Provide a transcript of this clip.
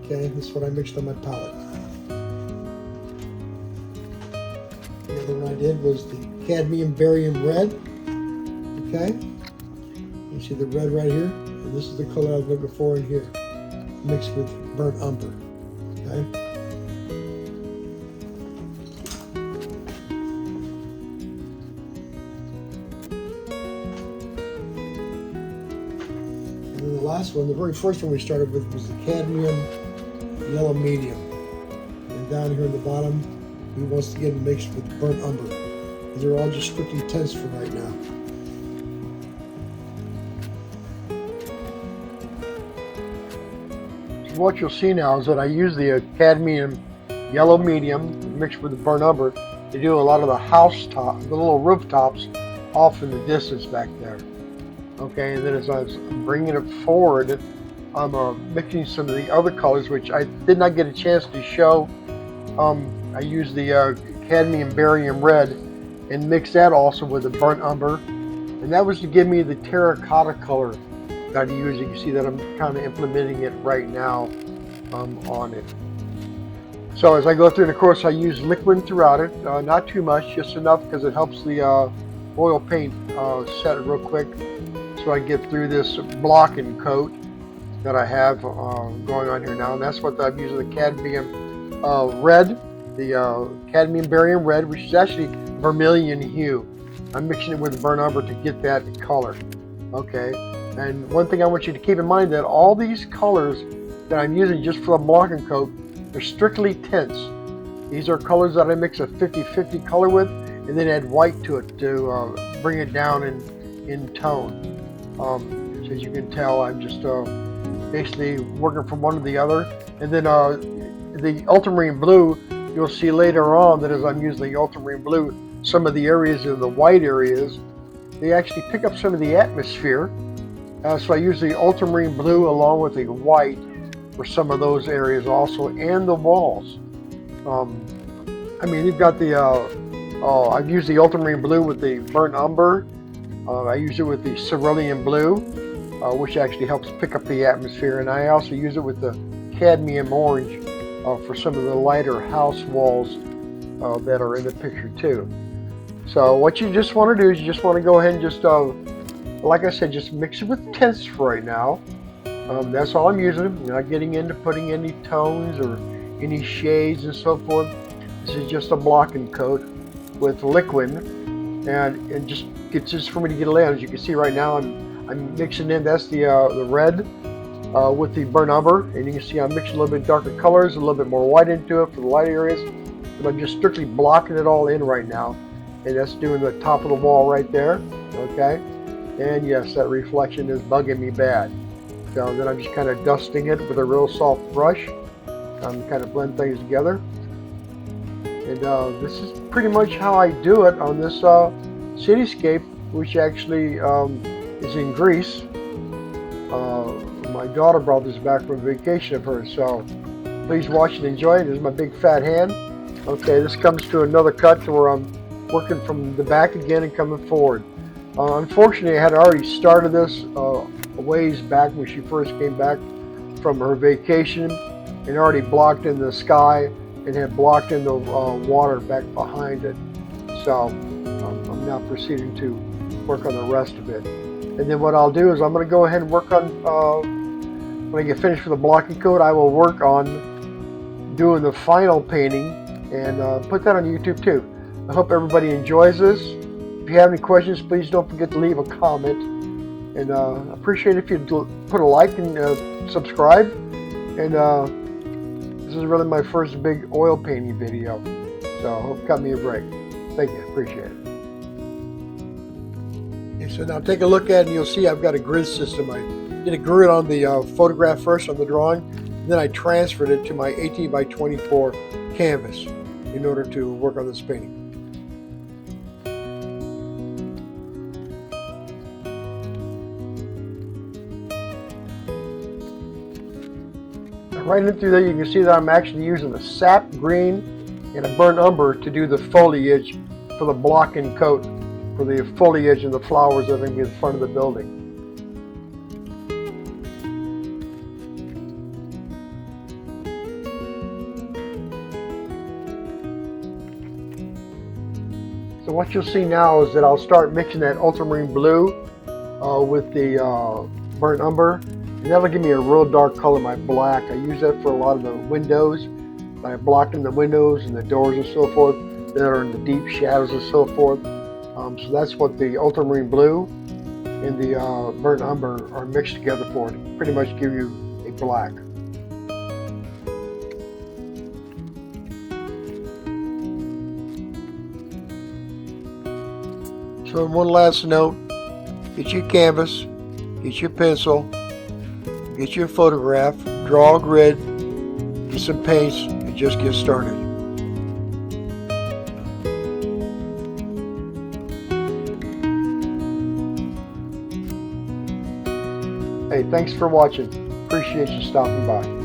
Okay, this is what I mixed on my palette. The other one I did was the cadmium barium red. Okay, you see the red right here, and this is the color I was looking for in here, mixed with burnt umber. Okay. And then the last one, the very first one we started with was the cadmium yellow medium. And down here in the bottom, we once again mixed with burnt umber. These are all just strictly tints for right now. So what you'll see now is that I use the cadmium yellow medium mixed with the burnt umber to do a lot of the house top, the little rooftops off in the distance back there. Okay, and then as I was bringing it forward, I'm mixing some of the other colors, which I did not get a chance to show. I used the cadmium barium red and mixed that also with the burnt umber, and that was to give me the terracotta color that I'm using. You see that I'm kind of implementing it right now on it. So as I go through, and of course I use liquid throughout it, not too much, just enough because it helps the oil paint set real quick. So I get through this block and coat that I have going on here now, and that's what I'm using, the cadmium red, the cadmium barium red, which is actually vermilion hue. I'm mixing it with burnt umber to get that color. Okay, and one thing I want you to keep in mind that all these colors that I'm using just for the block and coat, they're strictly tints. These are colors that I mix a 50-50 color with, and then add white to it to bring it down in tone. So as you can tell, I'm just basically working from one to the other. And then the ultramarine blue, you'll see later on that as I'm using the ultramarine blue, some of the areas in the white areas, they actually pick up some of the atmosphere. So I use the ultramarine blue along with the white for some of those areas also, and the walls. I mean, you've got the, I've used the ultramarine blue with the burnt umber. I use it with the cerulean blue, which actually helps pick up the atmosphere, and I also use it with the cadmium orange for some of the lighter house walls that are in the picture too. So what you just want to do is you just want to go ahead and just, like I said, just mix it with tints for right now. That's all I'm using. You're not getting into putting any tones or any shades and so forth. This is just a block and coat with liquid, and it just gets just for me to get it laid. As you can see right now, I'm mixing in. That's the red with the burnt umber, and you can see I'm mixing a little bit darker colors, a little bit more white into it for the light areas. But I'm just strictly blocking it all in right now, and that's doing the top of the wall right there. Okay, and yes, that reflection is bugging me bad. So then I'm just kind of dusting it with a real soft brush. Kind of blend things together. And this is pretty much how I do it on this cityscape, which actually is in Greece. My daughter brought this back from vacation of hers, so please watch and enjoy it. This is my big fat hand. Okay, this comes to another cut to where I'm working from the back again and coming forward. Unfortunately, I had already started this a ways back when she first came back from her vacation, and already blocked in the sky and had blocked in the water back behind it. So I'm now proceeding to work on the rest of it. And then what I'll do is I'm going to go ahead and work on, when I get finished with the blocking coat, I will work on doing the final painting and put that on YouTube too. I hope everybody enjoys this. If you have any questions, please don't forget to leave a comment. And I appreciate it if you'd put a like and subscribe. And this is really my first big oil painting video. So I hope cut me a break. Thank you, appreciate it. Okay, so now take a look at it and you'll see I've got a grid system. I did a grid on the photograph first, on the drawing, and then I transferred it to my 18 by 24 canvas in order to work on this painting. Right in through there, you can see that I'm actually using a sap green and a burnt umber to do the foliage for the block and coat for the foliage and the flowers that are going to be in front of the building. So what you'll see now is that I'll start mixing that ultramarine blue with the burnt umber, and that'll give me a real dark color, my black. I use that for a lot of the windows, by blocking the windows and the doors and so forth that are in the deep shadows and so forth. So that's what the ultramarine blue and the burnt umber are mixed together for, to pretty much give you a black. So one last note, get your canvas, get your pencil, get your photograph, draw a grid, get some paints, and just get started. Hey, thanks for watching. Appreciate you stopping by.